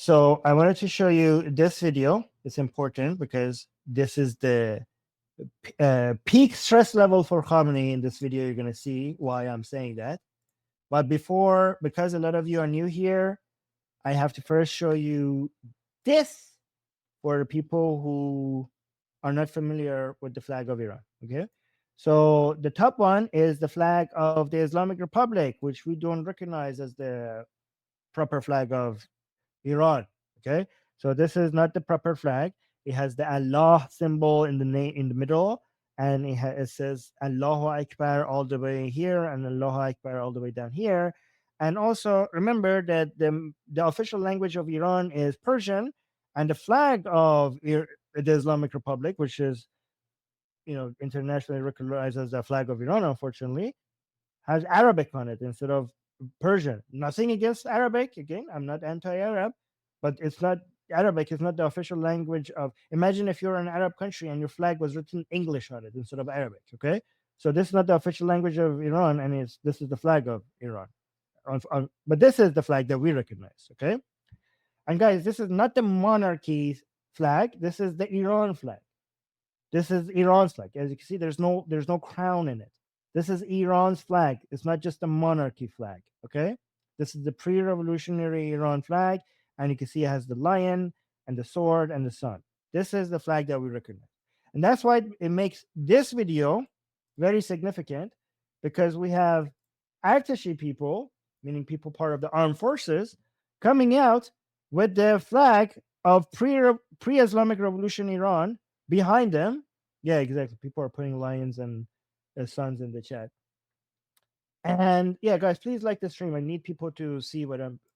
So I wanted to show you this video. It's important because this is the peak stress level for Khamenei. In this video, you're going to see why I'm saying that. But before, because a lot of you are new here, I have to first show you this for people who are not familiar with the flag of Iran. Okay. So the top one is the flag of the Islamic Republic, which we don't recognize as the proper flag of Iran. Okay. So this is not the proper flag. It has the Allah symbol in the name in the middle, and it says Allahu Akbar all the way here and Allahu Akbar all the way down here. And also remember that the official language of Iran is Persian, and the flag of the Islamic Republic, which is internationally recognized as the flag of Iran, unfortunately, has Arabic on it instead of Persian. Nothing against Arabic. Again, I'm not anti-Arab, but it's not Arabic is not the official language of. Imagine if you're an Arab country and your flag was written English on it instead of Arabic. Okay, so this is not the official language of Iran, and this is the flag of Iran. But this is the flag that we recognize. Okay, and guys, this is not the monarchy's flag. This is the Iran flag. This is Iran's flag. As you can see, there's no crown in it. This is Iran's flag. It's not just a monarchy flag. Okay, this is the pre-revolutionary Iran flag. And you can see it has the lion and the sword and the sun. This is the flag that we recognize. And that's why it makes this video very significant, because we have Artashi people, meaning people part of the armed forces, coming out with the flag of pre-Islamic Revolution Iran behind them. Yeah, exactly. People are putting lions and suns in the chat. And yeah, guys, please like the stream. I need people to see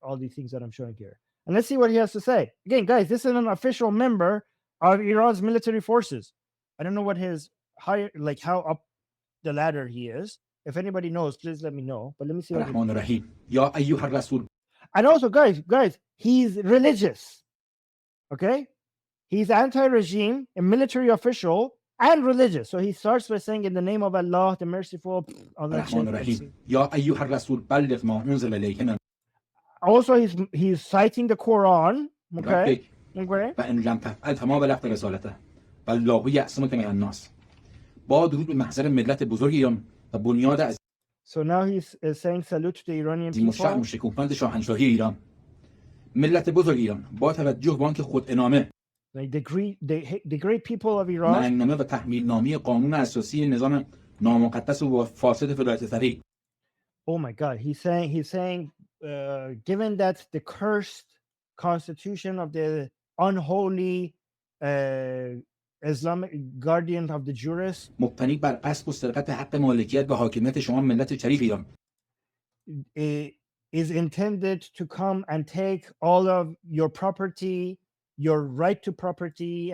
all these things that I'm showing here. And let's see what he has to say. Again, guys, this is an official member of Iran's military forces. I don't know what his how up the ladder he is. If anybody knows, please let me know. But let me see what and also, guys, he's religious. Okay? He's anti-regime, a military official, and religious. So he starts by saying, in the name of Allah, the merciful. Also, he's citing the Quran. Okay. So now he's saying salute to the Iranian people. Like the great people of Iran. Oh my God, he's saying given that the cursed constitution of the unholy Islamic guardian of the jurists is intended to come and take all of your property, your right to property.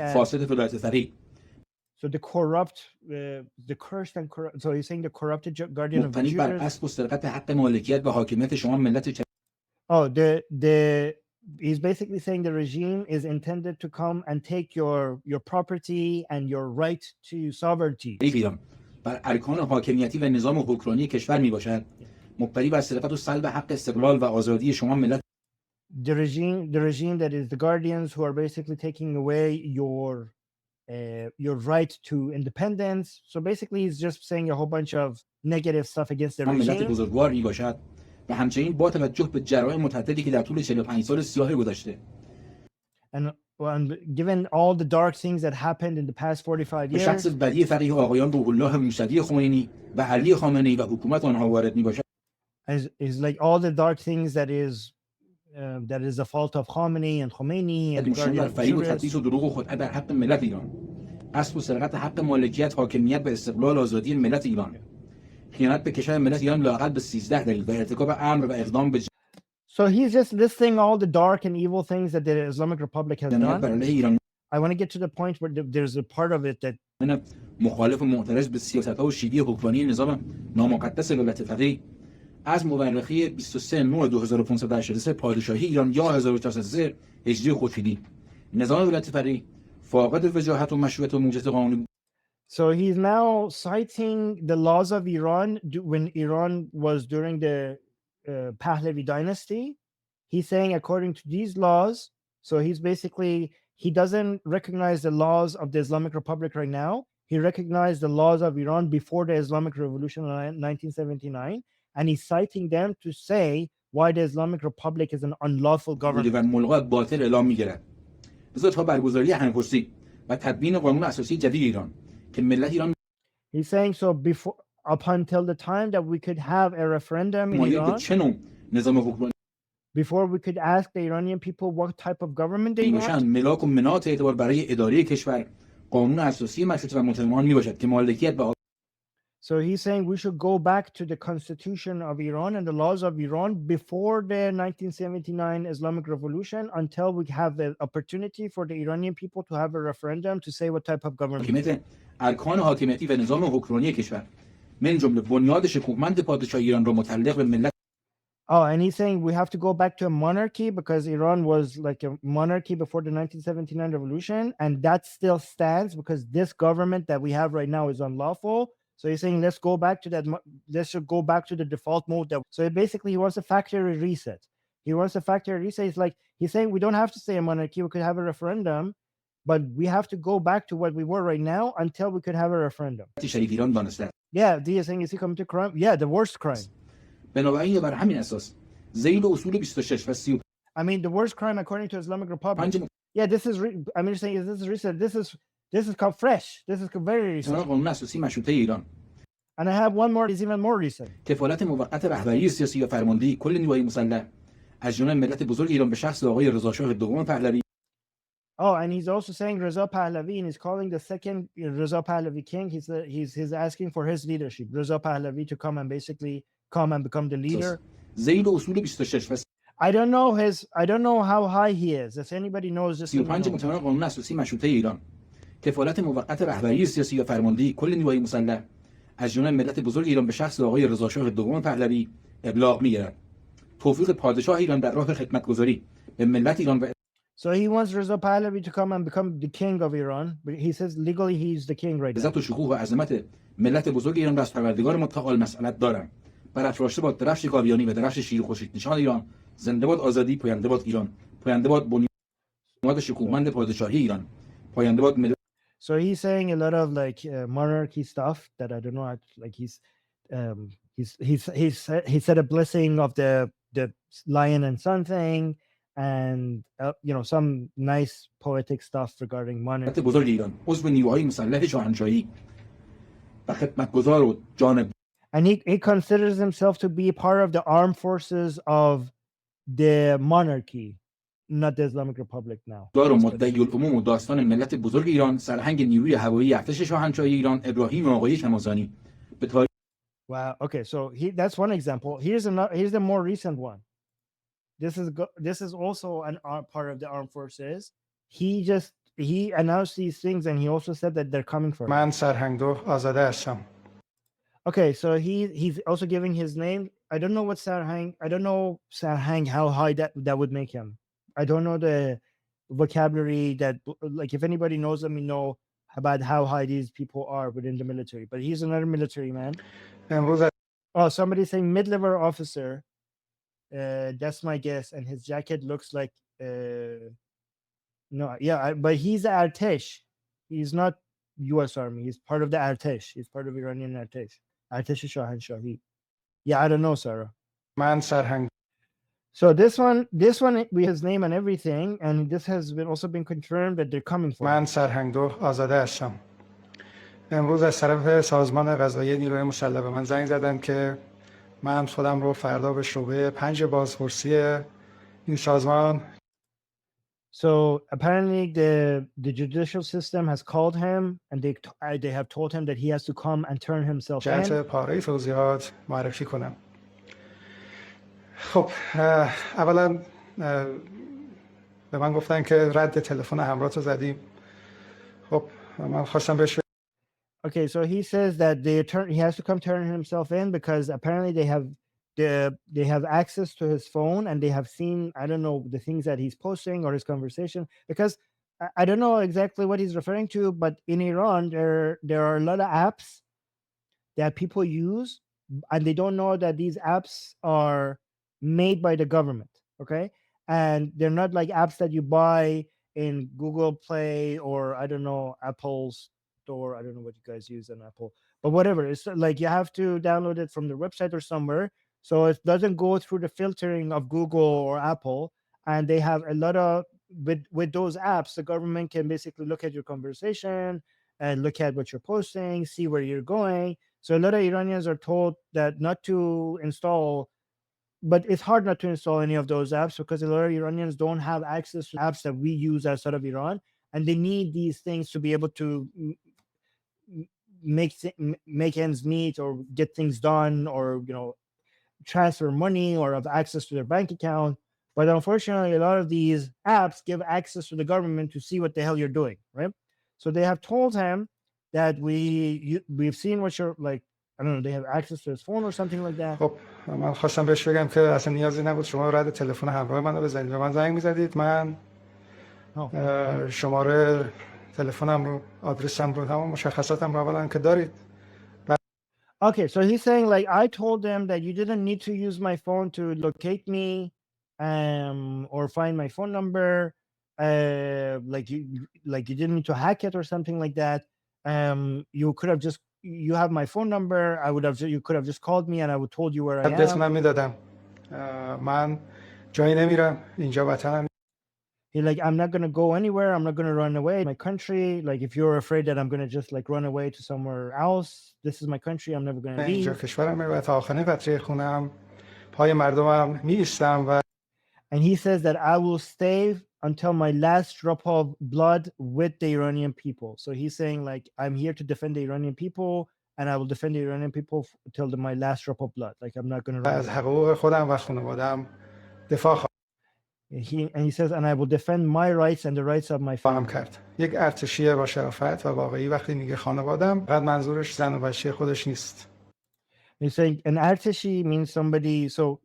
So the corrupt, the cursed and corrupt. So he's saying the corrupted guardian of the jurists. He's basically saying the regime is intended to come and take your property and your right to sovereignty. The regime that is the guardians who are basically taking away your right to independence. So basically he's just saying a whole bunch of negative stuff against the regime. And given all the dark things that happened in the past 45 years, is like all the dark things that is the fault of Khamenei and Khomeini and So he's just listing all the dark and evil things that the Islamic Republic has done. I want to get to the point where there's a part of it that از مورخی 23/9/2583 پادشاهی ایران یا 1403 هجری خورشیدی نظام ولایت فقیه فاقد وجاهت و مشروعیت و موجز قانونی. So he's now citing the laws of Iran when Iran was during the Pahlavi dynasty. He's saying according to these laws, So he's basically, he doesn't recognize the laws of the Islamic Republic right now. He recognized the laws of Iran before the Islamic Revolution in 1979, and he's citing them to say why the Islamic Republic is an unlawful government. و ملغا باطل اعلام می‌گیرد. لذا تا برگزاری همپرسی و تدوین قانون اساسی جدید ایران که ملت ایران He's saying so before, up until the time that we could have a referendum in مایل به Iran, چه نوع نظام حکومتی before we could ask the Iranian people what type of government they باشند، want. ملاک و مناط اعتبار برای اداره کشور قانون اساسی مشروطه و متضمن میباشد که مالکیت به So he's saying we should go back to the constitution of Iran and the laws of Iran before the 1979 Islamic Revolution until we have the opportunity for the Iranian people to have a referendum to say what type of government. حاکمیت ارکان حاکمیتی و نظام حکمرانی کشور من جمله بنیاد شکوهمند پادشاهی ایران را متعلق به ملت. Oh, and he's saying we have to go back to a monarchy because Iran was like a monarchy before the 1979 revolution, and that still stands because this government that we have right now is unlawful. So he's saying let's go back to that. Let's go back to the default mode. So basically, he wants a factory reset. He wants a factory reset. It's like he's saying we don't have to stay a monarchy. We could have a referendum, but we have to go back to what we were right now until we could have a referendum. شریف ایران دانسته. Yeah, he's saying is he committed crime? Yeah, the worst crime. بنابراین بر همین اساس ذیل اصول 26 و 30. I mean, the worst crime according to Islamic Republic. Yeah, this is. I mean, saying this is recent. This is called fresh. This is very recent. قانون اساسی مشروطه ایران. And I have one more. It's even more recent. کفالت موقت رهبری سیاسی و فرماندهی کل نیروهای مسلح از جمله ملت بزرگ ایران به شخص آقای رضا شاه دوم پهلوی. Oh, and he's also saying Reza Pahlavi, and he's calling the second Reza Pahlavi king. He's asking for his leadership, Reza Pahlavi, to come and basically come and become the leader. ذیل اصول 26 و I don't know how high he is. If anybody knows this. 35 مطابق قانون اساسی مشروطه ایران کفالت موقت رهبری سیاسی و فرماندهی کل نیروهای مسلح از جمله ملت بزرگ ایران به شخص آقای رضا شاه دوم پهلوی ابلاغ می‌گیرد. توفیق پادشاه ایران در راه خدمتگزاری به ملت ایران و So he wants Reza Pahlavi to come and become the king of Iran, but he says legally he's the king right now. عزت و شکوه و عظمت ملت بزرگ ایران را از پروردگار متعال مسئلت دارم. برافراشته باد درفش کاویانی و درفش شیر خورشید نشان ایران. زنده باد آزادی، پاینده باد ایران. پاینده باد بنیاد شکوهمند پادشاهی ایران. پاینده باد ملت. So he's saying a lot of like monarchy stuff that I don't know. Like he said a blessing of the lion and sun thing, and some nice poetic stuff regarding monarchy. بزرگ ایران عضو نیروهای مسلح شاهنشاهی و خدمتگزار و جانب. And he considers himself to be part of the armed forces of the monarchy, not the Islamic Republic now. دار مدعی العموم و داستان ملت بزرگ ایران سرهنگ نیروی هوایی ارتش شاهنشاهی ایران ابراهیم آقایی کمازانی به تاریخ. Wow. Okay, so that's one example. Here's the more recent one. This is also an part of the armed forces. He announced these things, and he also said that they're coming for him. من سرهنگدو آزاده هستم. Okay, so he's also giving his name. I don't know what Sarhang. I don't know Sarhang how high that would make him. I don't know the vocabulary that, like, if anybody knows, let me know about how high these people are within the military. But he's another military man. Oh, somebody's saying mid-level officer. That's my guess, and his jacket looks like no, yeah, but he's Artesh. He's not U.S. Army. He's part of the Artesh. He's part of Iranian Artesh. Artesh Shahanshah. Yeah, I don't know, Sarah. Man Sarhang. So this one, we his name and everything, and this has also been confirmed that they're coming for. من سرهنگدو آزاده هستم. امروز از طرف سازمان قضایی نیروی مسلح به من زنگ زدن که من خودم رو فردا به شعبه 5 بازپرسی این سازمان. So apparently the judicial system has called him, and they have told him that he has to come and turn himself in. جهت پاره توضیحات معرفی کنم. خب اولا به من گفتن که رد تلفن همراه رو زدیم. خب من خواستم بهش. Okay, so he says that he has to come turn himself in because apparently they have access to his phone, and they have seen, I don't know, the things that he's posting or his conversation, because I don't know exactly what he's referring to, but in Iran there are a lot of apps that people use, and they don't know that these apps are made by the government. Okay, and they're not like apps that you buy in Google Play or I don't know, Apple Store. I don't know what you guys use on Apple, but whatever. It's like you have to download it from the website or somewhere, so it doesn't go through the filtering of Google or Apple. And they have a lot of with those apps, the government can basically look at your conversation and look at what you're posting, see where you're going. So a lot of Iranians are told that not to install, but it's hard not to install any of those apps because a lot of Iranians don't have access to apps that we use outside of Iran, and they need these things to be able to make ends meet or get things done, or transfer money or have access to their bank account. But unfortunately, a lot of these apps give access to the government to see what the hell you're doing, right? So they have told him that we've seen what you're like. I don't know. They have access to his phone or something like that. خب من خواستم بهش بگم که اصلا نیازی نبود شما رد تلفن همراه منو بزنید، به من زنگ میزدید، من شماره تلفنم رو، آدرسم رو، تمام مشخصاتم رو اولا که دارید. Okay, so he's saying like I told them that you didn't need to use my phone to locate me, or find my phone number, like you didn't need to hack it or something like that. You could have just, you have my phone number. You could have just called me and I would told you where I آدرس am. من میدادم. من جایی نمیرم، اینجا وطنم. He's like, I'm not gonna go anywhere. I'm not gonna run away. My country. Like, if you're afraid that I'm gonna just like run away to somewhere else, this is my country. I'm never gonna اینجا leave. کشورمه و تا آخرین قطره خونم پای مردمم میایستم و And he says that I will stay until my last drop of blood with the Iranian people. So he's saying like, I'm here to defend the Iranian people, and I will defend the Iranian people till my last drop of blood. Like, I'm not gonna run از away. حقوق خودم و خانواده‌ام دفاع He says, and I will defend my rights and the rights of my خواهم family. کرد. یک ارتشی با شرافت و واقعی وقتی میگه خانواده‌ام، فقط منظورش زن و بچه خودش نیست. He's saying an arteshi means somebody. So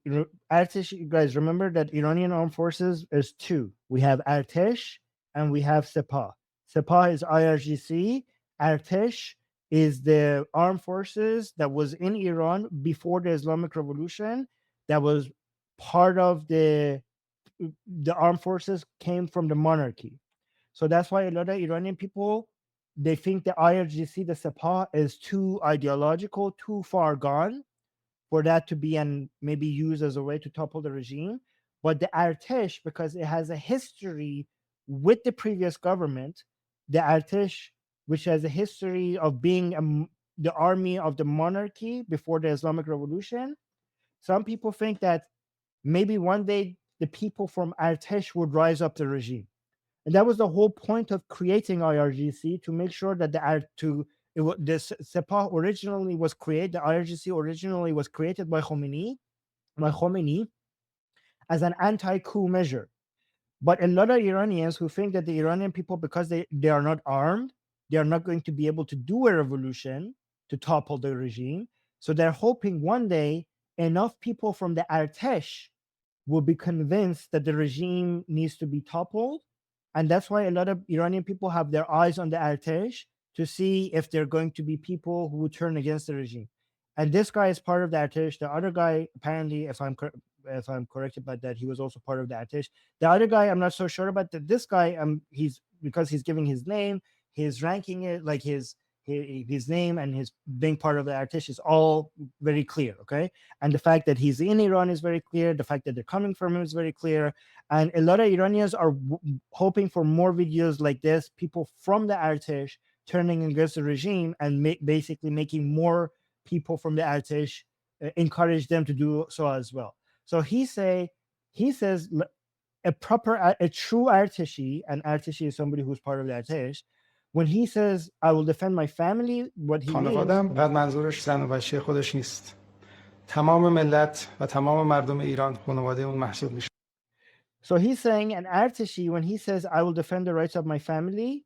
arteshi, guys, remember that Iranian armed forces is two. We have Artesh and we have Sepah. Sepah is IRGC. Artesh is the armed forces that was in Iran before the Islamic Revolution. That was part of the armed forces came from the monarchy. So that's why a lot of Iranian people, they think the IRGC, the Sepah, is too ideological, too far gone for that to be and maybe used as a way to topple the regime. But the Artesh, because it has a history with the previous government, the Artesh, which has a history of being the army of the monarchy before the Islamic Revolution, some people think that maybe one day the people from Artesh would rise up the regime. And that was the whole point of creating IRGC, to make sure that the Sepah originally was created. The IRGC originally was created by Khomeini as an anti-coup measure. But a lot of Iranians who think that the Iranian people, because they are not armed, they are not going to be able to do a revolution to topple the regime. So they're hoping one day enough people from the Artesh will be convinced that the regime needs to be toppled. And that's why a lot of Iranian people have their eyes on the Artesh to see if they're going to be people who would turn against the regime. And this guy is part of the Artesh. The other guy, apparently, if I'm correct about that, he was also part of the Artesh. The other guy, I'm not so sure about that. This guy, he's, because he's giving his name, his ranking it, like his name and his being part of the Artesh is all very clear, okay? And the fact that he's in Iran is very clear. The fact that they're coming from him is very clear. And a lot of Iranians are hoping for more videos like this, people from the Artesh turning against the regime and basically making more people from the Artesh encourage them to do so as well. So he says a true Arteshi, and Arteshi is somebody who's part of the Artesh. When he says, I will defend my family, what he خانواده‌ام بعد منظورش زن و بچه خودش نیست. تمام ملت و تمام مردم ایران خانواده اون محسوب میشه. So he's saying an Arteshi, when he says, I will defend the rights of my family,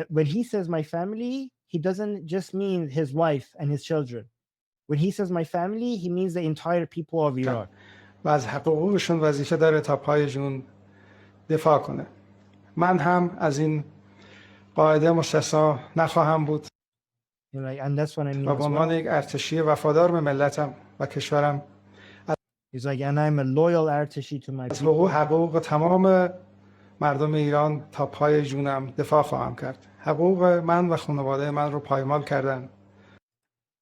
when he says my family, he doesn't just mean his wife and his children. When he says my family, he means the entire people of Iran. و از حقوقشون وظیفه داره تا پای جون دفاع کنه. من هم از این قاعده مستثنا نخواهم بود. And that's what I mean. و به عنوان یک ارتشی وفادار به ملتم و کشورم He's like, and I'm a loyal Artishi to my از people. حقوق تمام مردم ایران تا پای جونم دفاع خواهم کرد. حقوق من و خانواده من رو پایمال کردن.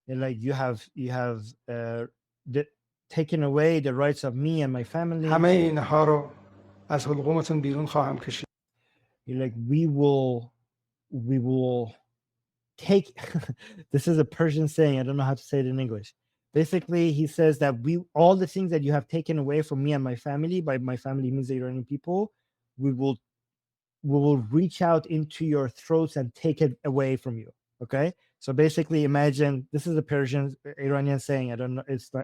And like you have taken away the rights of me and my family. همه اینها رو از حلقومتون بیرون خواهم کشید. You're like, we will take this is a Persian saying, I don't know how to say it in English. Basically, he says that all the things that you have taken away from me and my family, by my family means the Iranian people, we will reach out into your throats and take it away from you. Okay, so basically imagine, this is a Persian Iranian saying, I don't know,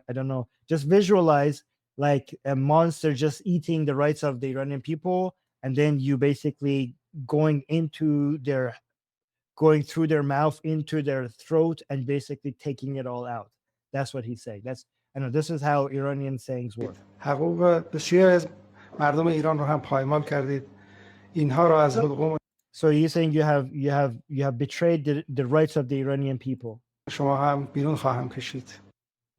I don't know, just visualize like a monster just eating the rights of the Iranian people, and then you basically going through their mouth into their throat and basically taking it all out. That's what he's saying. I know this is how Iranian sayings work. حقوق بسیاری از مردم ایران رو هم پایمال کردید. اینها رو از حلقوم So you're saying you have betrayed the rights of the Iranian people. شما هم بیرون خواهم کشید.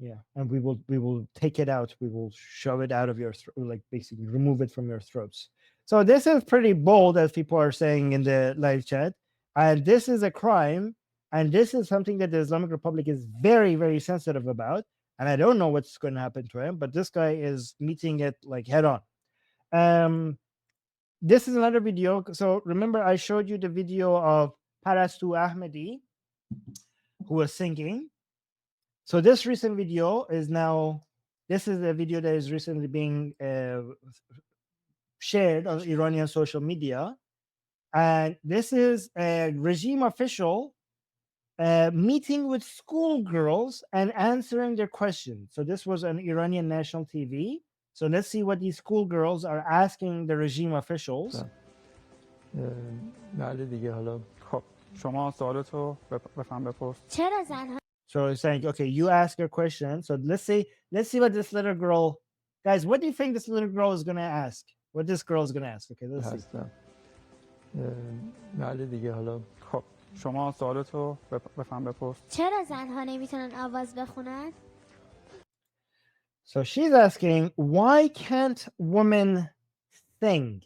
Yeah, and we will take it out. We will shove it out of your throat, like basically remove it from your throats. So this is pretty bold, as people are saying in the live chat, and this is a crime, and this is something that the Islamic Republic is very, very sensitive about. And I don't know what's going to happen to him, but this guy is meeting it like head on. This is another video. So remember, I showed you the video of Parastu Ahmadi, who was singing. So this recent video is this is a video that is recently being shared on Iranian social media. And this is a regime official meeting with schoolgirls and answering their questions. So this was on Iranian national TV. So let's see what these schoolgirls are asking the regime officials. بله دیگه حالا خب شما سوالتو بفهم بپرس. چرا زنها So he's saying, okay, you ask your question. So let's see what this little girl, guys, what do you think this little girl is going to ask? What this girl is going to ask? Okay, let's see. هستم. بله دیگه حالا خب شما سوالتو بفهم بپرس. چرا زنها نمیتونن آواز بخونن؟ So she's asking, why can't women sing?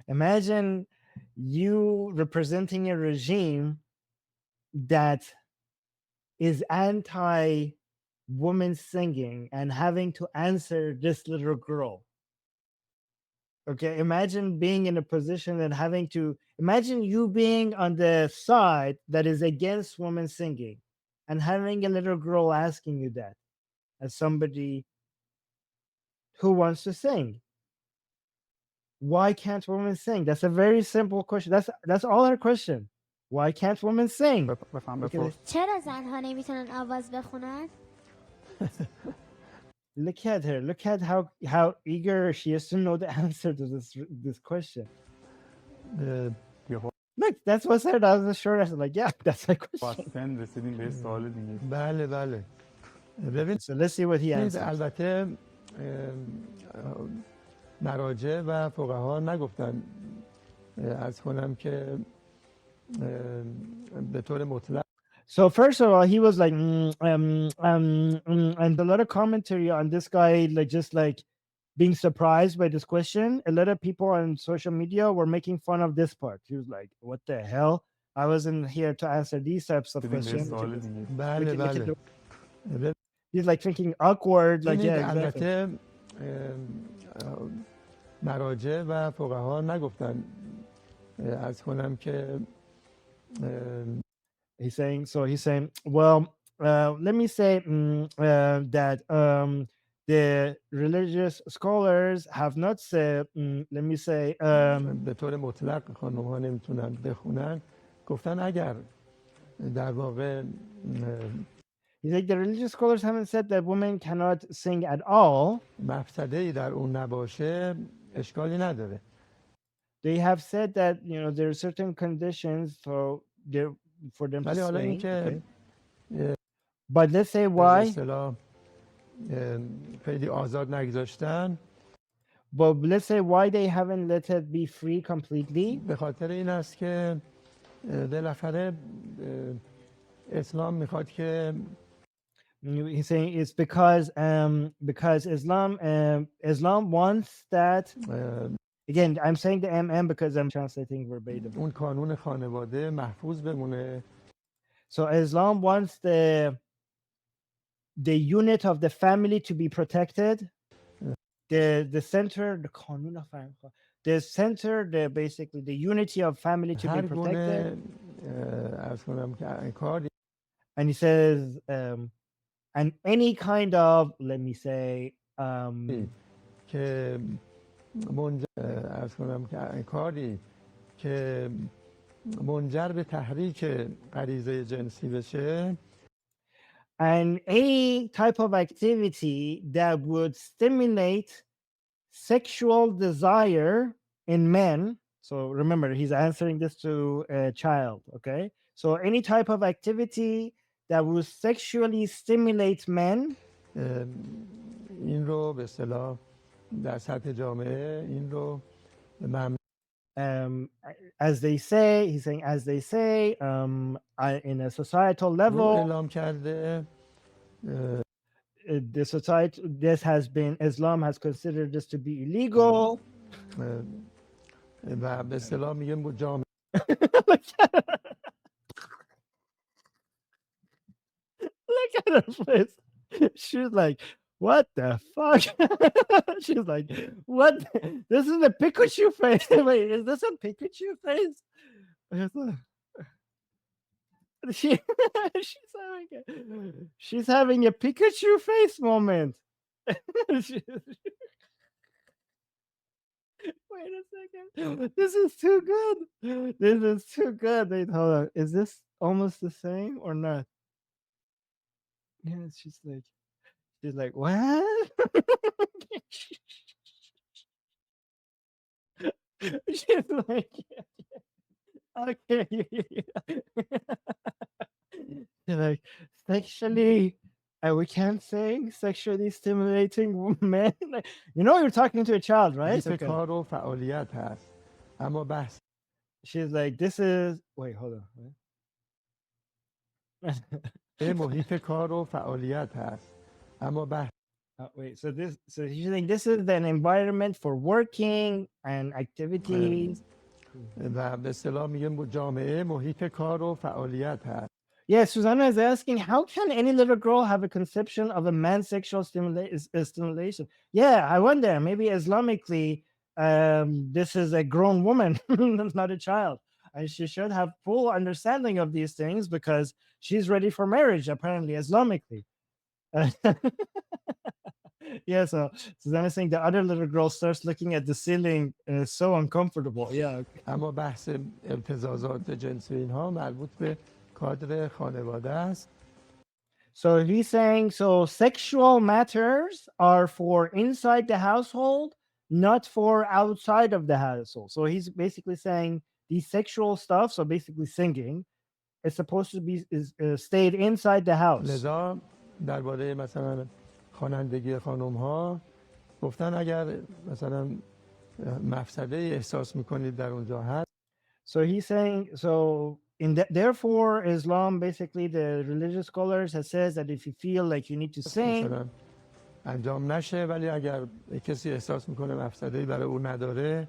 Imagine you representing a regime that is anti-women singing and having to answer this little girl. Okay, imagine being in a position and imagine you being on the side that is against women singing and having a little girl asking you that as somebody who wants to sing. Why can't women sing? That's a very simple question. That's all her question. Why can't women sing? بفهم بپرس. چرا زنها نمیتونن آواز بخونن؟ Look at her. Look at how eager she is to know the answer to this question. Look, that's what said. That was the short answer. Like, yeah, that's my question. واسطن رسیدیم به سوال دیگه. بله بله. ببین So let's see what he answers. البته مراجع و فقها نگفتن از کنم که به طور مطلق. So first of all, he was like, and a lot of commentary on this guy, like being surprised by this question. A lot of people on social media were making fun of this part. He was like, what the hell? I wasn't here to answer these types of questions. بله بله. He's like thinking awkward, like, yeah, exactly. البته مراجع و فقها نگفتن از کنم که He's saying, well, let me say that the religious scholars have not said, let me say, به طور مطلق خانم‌ها نمیتونن بخونن. گفتن اگر در واقع he's like, the religious scholars haven't said that women cannot sing at all. مفسده‌ای در اون نباشه اشکالی نداره. They have said that, there are certain conditions for them to ولی حالا sing. اینکه But let's say why. اصطلاح خیلی آزاد نگذاشتن. But let's say why they haven't let it be free completely. به خاطر این است که بالاخره اسلام میخواد که He's saying it's because Islam wants that. Again, I'm saying the MM because I'm translating verbatim. اون کانون خانواده محفوظ بمونه. So Islam wants the unit of the family to be protected. The center, the قانون فهم- the center, the basically the unity of family to be هر protected. گونه عرض کنم که کاری And he says, and any kind of, let me say, که عرض کنم که کاری که منجر به تحریک غریزه جنسی بشه and any type of activity that would stimulate sexual desire in men. So remember, he's answering this to a child, okay? So any type of activity that would sexually stimulate men, این رو به اصطلاح در سطح جامعه این رو ممنوع as they say, he's saying, as they say, in a societal level, اعلام کرده. the society, this has been, Islam has considered this to be illegal. و به اصطلاح میگه جامعه Look at her face. She's like, what the fuck? She's like, what? This is a Pikachu face. Wait, is this a Pikachu face? It's she, she's having a Pikachu face moment. Wait a second. This is too good. This is too good. Wait, hold on. Is this almost the same or not? Yeah, she's like, what? She's like, okay. She's like, sexually, we can't say sexually stimulating men. Like, you know, you're talking to a child, right? حیف کار و فعالیت هست اما بحث She's like, this is, wait, hold on. محیط کار و فعالیت هست اما بحث wait, so she's saying this is an environment for working and activities. و به اصطلاح میگه جامعه محیط کار و فعالیت هست. Yeah, Susanna is asking, how can any little girl have a conception of a man's sexual stimulation? Yeah, I wonder, maybe Islamically, this is a grown woman, not a child. And she should have full understanding of these things because she's ready for marriage, apparently, Islamically. Yeah, so Susanna is saying the other little girl starts looking at the ceiling and it's so uncomfortable. Yeah. اما بحث ابتزازات جنسی اینها مربوط به کادر خانواده است. So he's saying, so sexual matters are for inside the household, not for outside of the household. So he's basically saying these sexual stuff, so basically singing, is supposed to be stayed inside the house. لذا درباره مثلا خوانندگی خانم ها گفتن اگر مثلا مفسده احساس میکنید در اونجا هست. So he's saying, so therefore Islam, basically the religious scholars has says that if you feel like you need to sing, مثلا انجام نشه ولی اگر کسی احساس میکنه مفسده‌ای برای او نداره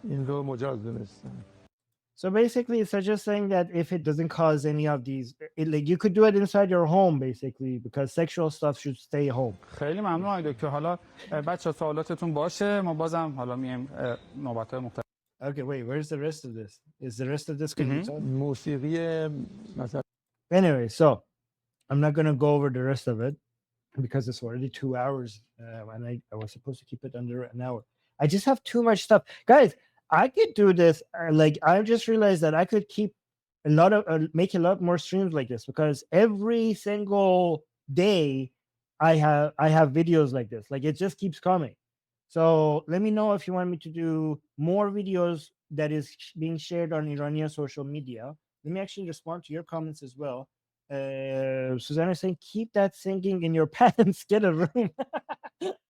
این رو مجاز دونستن. So basically it's just saying that if it doesn't cause any of these, like you could do it inside your home basically because sexual stuff should stay home. خیلی ممنون آقای دکتر. حالا بچه سوالاتتون باشه، ما بازم حالا میایم نوبت‌های مختلف. Okay, wait, where's the rest of this? Is the rest of this going to be موسیقی مثلا Anyway, so I'm not going to go over the rest of it because it's already 2 hours and I was supposed to keep it under an hour. I just have too much stuff. Guys, I could do this. Like, I just realized that I could keep a lot of, make a lot more streams like this because every single day I have videos like this. Like, it just keeps coming. So let me know if you want me to do more videos that is being shared on Iranian social media. Let me actually respond to your comments as well. Susanna is saying, keep that singing in your pants, get a room.